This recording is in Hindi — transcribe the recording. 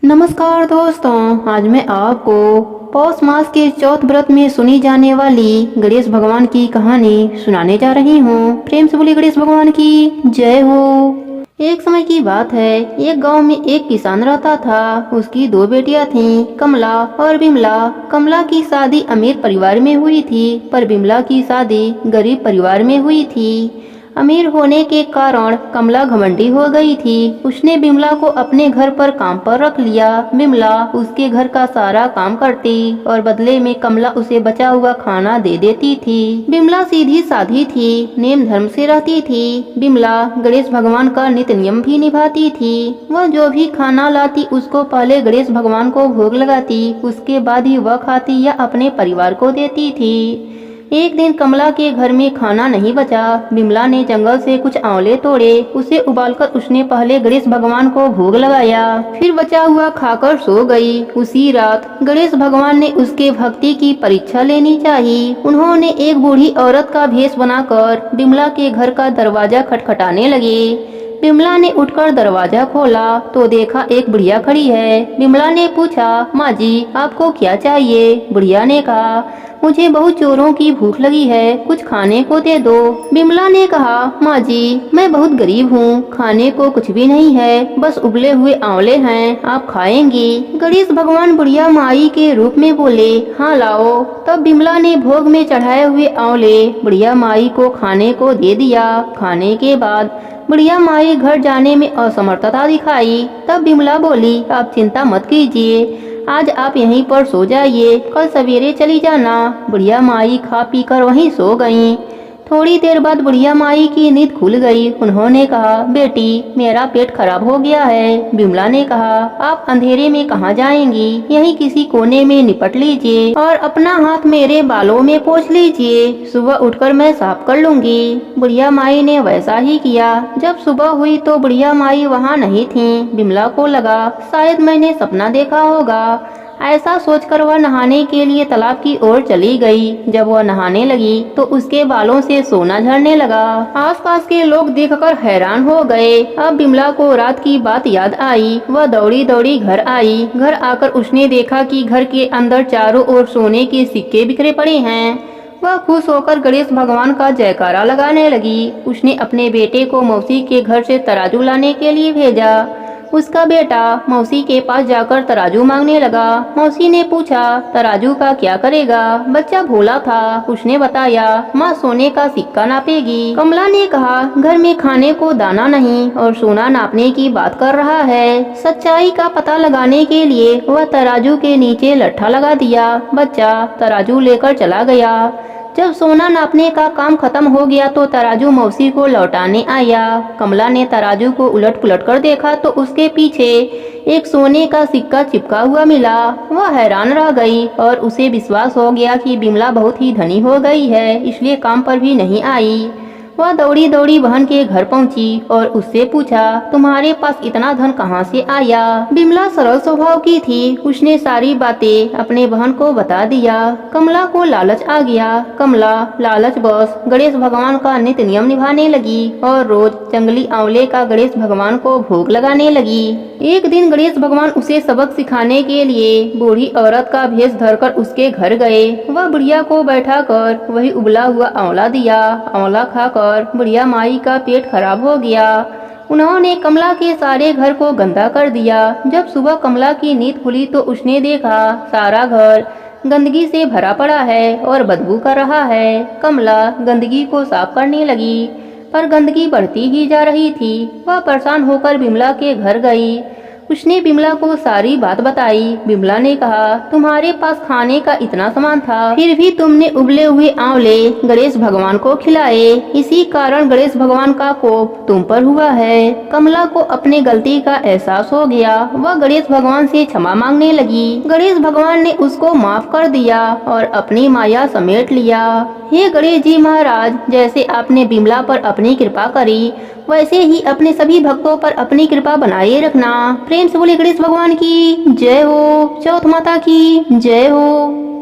नमस्कार दोस्तों, आज मैं आपको पौष मास के चौथ व्रत में सुनी जाने वाली गणेश भगवान की कहानी सुनाने जा रही हूँ। प्रेम से बोली गणेश भगवान की जय हो। एक समय की बात है, एक गांव में एक किसान रहता था। उसकी दो बेटियां थीं, कमला और बिमला। कमला की शादी अमीर परिवार में हुई थी, पर बिमला की शादी गरीब परिवार में हुई थी। अमीर होने के कारण कमला घमंडी हो गई थी। उसने बिमला को अपने घर पर काम पर रख लिया। बिमला उसके घर का सारा काम करती और बदले में कमला उसे बचा हुआ खाना दे देती थी। बिमला सीधी साधी थी, नेम धर्म से रहती थी। बिमला गणेश भगवान का नित्य नियम भी निभाती थी। वह जो भी खाना लाती उसको पहले गणेश भगवान को भोग लगाती, उसके बाद ही वह खाती या अपने परिवार को देती थी। एक दिन कमला के घर में खाना नहीं बचा। बिमला ने जंगल से कुछ आंवले तोड़े, उसे उबालकर उसने पहले गणेश भगवान को भोग लगाया, फिर बचा हुआ खाकर सो गई। उसी रात गणेश भगवान ने उसके भक्ति की परीक्षा लेनी चाहिए। उन्होंने एक बूढ़ी औरत का भेष बनाकर बिमला के घर का दरवाजा खटखटाने लगे। बिमला ने उठकर दरवाजा खोला तो देखा एक बुढ़िया खड़ी है। बिमला ने पूछा, माँ जी आपको क्या चाहिए? बुढ़िया ने कहा, मुझे बहुत जोरों की भूख लगी है, कुछ खाने को दे दो। बिमला ने कहा, माँ जी मैं बहुत गरीब हूँ, खाने को कुछ भी नहीं है, बस उबले हुए आंवले हैं, आप खाएंगी? गणेश भगवान बुढ़िया माई के रूप में बोले, हाँ लाओ। तब बिमला ने भोग में चढ़ाए हुए आंवले बुढ़िया माई को खाने को दे दिया। खाने के बाद बुढ़िया माई घर जाने में असमर्थता दिखाई। तब बिमला बोली, आप चिंता मत कीजिए, आज आप यहीं पर सो जाइए, कल सवेरे चली जाना। बुढ़िया माई खा पी कर वहीं सो गईं। थोड़ी देर बाद बुढ़िया माई की नींद खुल गई। उन्होंने कहा, बेटी मेरा पेट खराब हो गया है। बिमला ने कहा, आप अंधेरे में कहाँ जाएंगी, यहीं किसी कोने में निपट लीजिए और अपना हाथ मेरे बालों में पोंछ लीजिए, सुबह उठकर मैं साफ कर लूंगी। बुढ़िया माई ने वैसा ही किया। जब सुबह हुई तो बुढ़िया माई वहाँ नहीं थी। बिमला को लगा शायद मैंने सपना देखा होगा। ऐसा सोचकर वह नहाने के लिए तालाब की ओर चली गई। जब वह नहाने लगी तो उसके बालों से सोना झड़ने लगा। आसपास के लोग देखकर हैरान हो गए। अब बिमला को रात की बात याद आई। वह दौड़ी दौड़ी घर आई। घर आकर उसने देखा कि घर के अंदर चारों ओर सोने के सिक्के बिखरे पड़े हैं। वह खुश होकर गणेश भगवान का जयकारा लगाने लगी। उसने अपने बेटे को मौसी के घर से तराजू लाने के लिए भेजा। उसका बेटा मौसी के पास जाकर तराजू मांगने लगा। मौसी ने पूछा, तराजू का क्या करेगा? बच्चा भोला था, उसने बताया, माँ सोने का सिक्का नापेगी। कमला ने कहा, घर में खाने को दाना नहीं और सोना नापने की बात कर रहा है। सच्चाई का पता लगाने के लिए वह तराजू के नीचे लट्ठा लगा दिया। बच्चा तराजू लेकर चला गया। जब सोना नापने का काम खत्म हो गया तो तराजू मौसी को लौटाने आया। कमला ने तराजू को उलट पुलट कर देखा तो उसके पीछे एक सोने का सिक्का चिपका हुआ मिला। वह हैरान रह गई और उसे विश्वास हो गया कि बिमला बहुत ही धनी हो गई है, इसलिए काम पर भी नहीं आई। वह दौड़ी दौड़ी बहन के घर पहुंची और उससे पूछा, तुम्हारे पास इतना धन कहाँ से आया? बिमला सरल स्वभाव की थी। उसने सारी बातें अपने बहन को बता दिया। कमला को लालच आ गया। कमला लालच बस गणेश भगवान का नित्य नियम निभाने लगी और रोज जंगली आंवले का गणेश भगवान को भोग लगाने लगी। एक दिन गणेश भगवान उसे सबक सिखाने के लिए बूढ़ी औरत का भेष धरकर उसके घर गए। वह बुढ़िया को बैठाकर वही उबला हुआ आंवला दिया। आंवला खाकर बुढ़िया माई का पेट खराब हो गया। उन्होंने कमला के सारे घर को गंदा कर दिया। जब सुबह कमला की नींद खुली तो उसने देखा सारा घर गंदगी से भरा पड़ा है और बदबू कर रहा है। कमला गंदगी को साफ करने लगी, पर गंदगी बढ़ती ही जा रही थी। वह परेशान होकर बिमला के घर गई। उसने बिमला को सारी बात बताई। बिमला ने कहा, तुम्हारे पास खाने का इतना सामान था, फिर भी तुमने उबले हुए आंवले गणेश भगवान को खिलाए, इसी कारण गणेश भगवान का कोप तुम पर हुआ है। कमला को अपने गलती का एहसास हो गया। वह गणेश भगवान से क्षमा मांगने लगी। गणेश भगवान ने उसको माफ कर दिया और अपनी माया समेट लिया। हे गणेश जी महाराज, जैसे आपने बिमला पर अपनी कृपा करी, वैसे ही अपने सभी भक्तों पर अपनी कृपा बनाए रखना। प्रेम से बोले गणेश भगवान की जय हो। चौथ माता की जय हो।